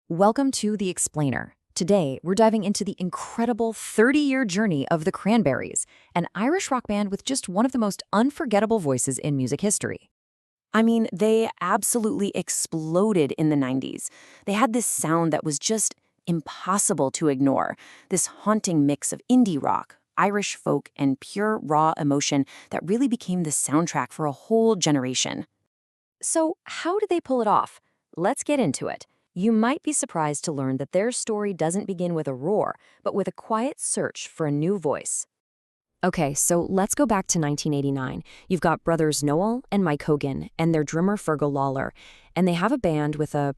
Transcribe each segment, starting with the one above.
Welcome to The Explainer. Today, we're diving into the incredible 30-year journey of the Cranberries, an Irish rock band with just one of the most unforgettable voices in music history. I mean, they absolutely exploded in the 90s. They had this sound that was just impossible to ignore, this haunting mix of indie rock, Irish folk, and pure raw emotion that really became the soundtrack for a whole generation. So, how did they pull it off? Let's get into it. You might be surprised to learn that their story doesn't begin with a roar, but with a quiet search for a new voice. Okay, so let's go back to 1989. You've got brothers Noel and Mike Hogan and their drummer Fergal Lawler, and they have a band with a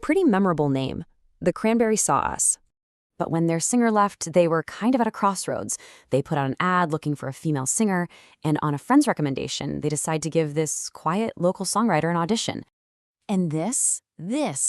pretty memorable name. The Cranberries Saw Us. But when their singer left, they were kind of at a crossroads. They put out an ad looking for a female singer, and on a friend's recommendation, they decided to give this quiet local songwriter an audition. And this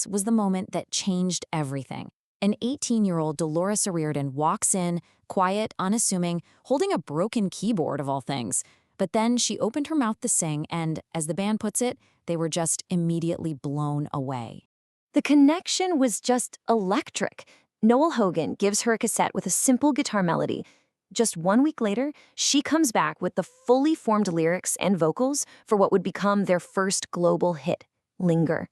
was the moment that changed everything. An 18-year-old Dolores O'Riordan walks in, quiet, unassuming, holding a broken keyboard of all things. But then she opened her mouth to sing, and, as the band puts it, they were just immediately blown away. The connection was just electric. Noel Hogan gives her a cassette with a simple guitar melody. Just 1 week later, she comes back with the fully formed lyrics and vocals for what would become their first global hit, Linger.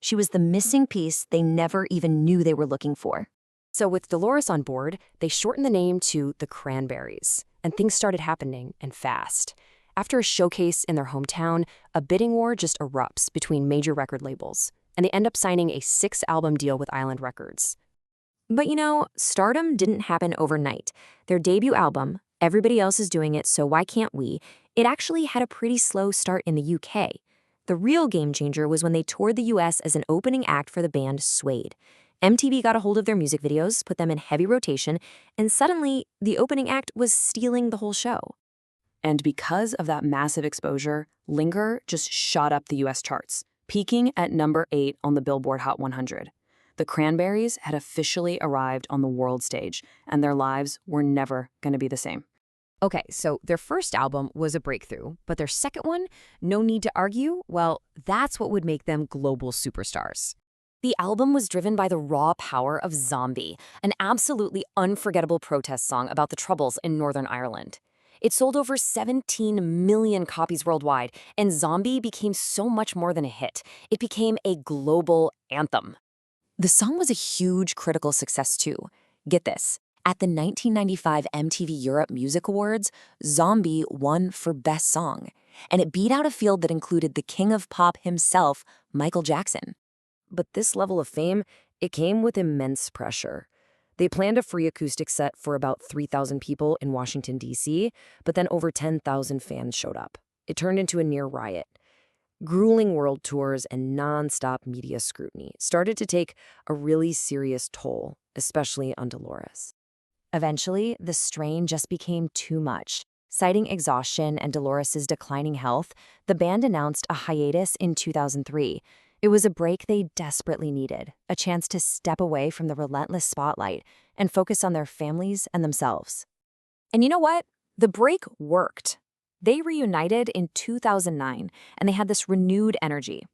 She was the missing piece they never even knew they were looking for. So with Dolores on board, they shortened the name to the Cranberries, and things started happening, and fast. After a showcase in their hometown, a bidding war just erupts between major record labels, and they end up signing a 6-album deal with Island Records. But stardom didn't happen overnight. Their debut album, Everybody Else Is Doing It, So Why Can't We, it actually had a pretty slow start in the UK. The real game changer was when they toured the US as an opening act for the band Suede. MTV got a hold of their music videos, put them in heavy rotation, and suddenly the opening act was stealing the whole show. And because of that massive exposure, Linger just shot up the US charts, peaking at number 8 on the Billboard Hot 100. The Cranberries had officially arrived on the world stage, and their lives were never going to be the same. Okay, so their first album was a breakthrough, but their second one, no need to argue, well, that's what would make them global superstars. The album was driven by the raw power of Zombie, an absolutely unforgettable protest song about the Troubles in Northern Ireland. It sold over 17 million copies worldwide, and Zombie became so much more than a hit. It became a global anthem. The song was a huge critical success too. Get this. At the 1995 MTV Europe Music Awards, Zombie won for Best Song, and it beat out a field that included the king of pop himself, Michael Jackson. But this level of fame, it came with immense pressure. They planned a free acoustic set for about 3,000 people in Washington, D.C., but then over 10,000 fans showed up. It turned into a near riot. Grueling world tours and non-stop media scrutiny started to take a really serious toll, especially on Dolores. Eventually, the strain just became too much. Citing exhaustion and Dolores's declining health, the band announced a hiatus in 2003. It was a break they desperately needed, a chance to step away from the relentless spotlight and focus on their families and themselves. And you know what? The break worked. They reunited in 2009, and they had this renewed energy.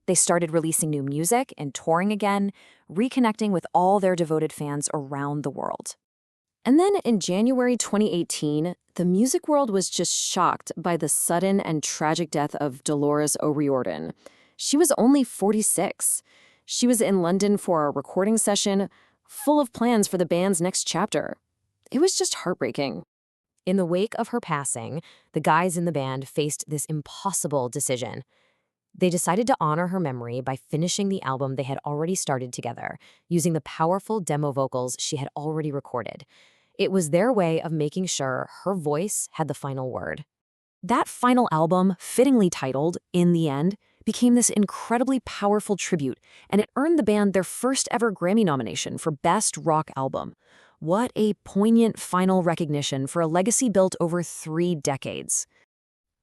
They started releasing new music and touring again, reconnecting with all their devoted fans around the world. And then in January 2018, the music world was just shocked by the sudden and tragic death of Dolores O'Riordan. She was only 46. She was in London for a recording session, full of plans for the band's next chapter. It was just heartbreaking. In the wake of her passing, the guys in the band faced this impossible decision. They decided to honor her memory by finishing the album they had already started together, using the powerful demo vocals she had already recorded. It was their way of making sure her voice had the final word. That final album, fittingly titled In the End, became this incredibly powerful tribute, and it earned the band their first ever Grammy nomination for Best Rock Album. What a poignant final recognition for a legacy built over 3 decades.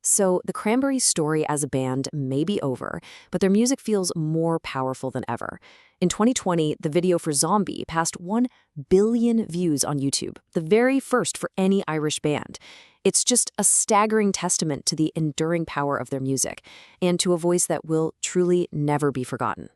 So the Cranberries' story as a band may be over, but their music feels more powerful than ever. In 2020, the video for Zombie passed 1 billion views on YouTube, the very first for any Irish band. It's just a staggering testament to the enduring power of their music and to a voice that will truly never be forgotten.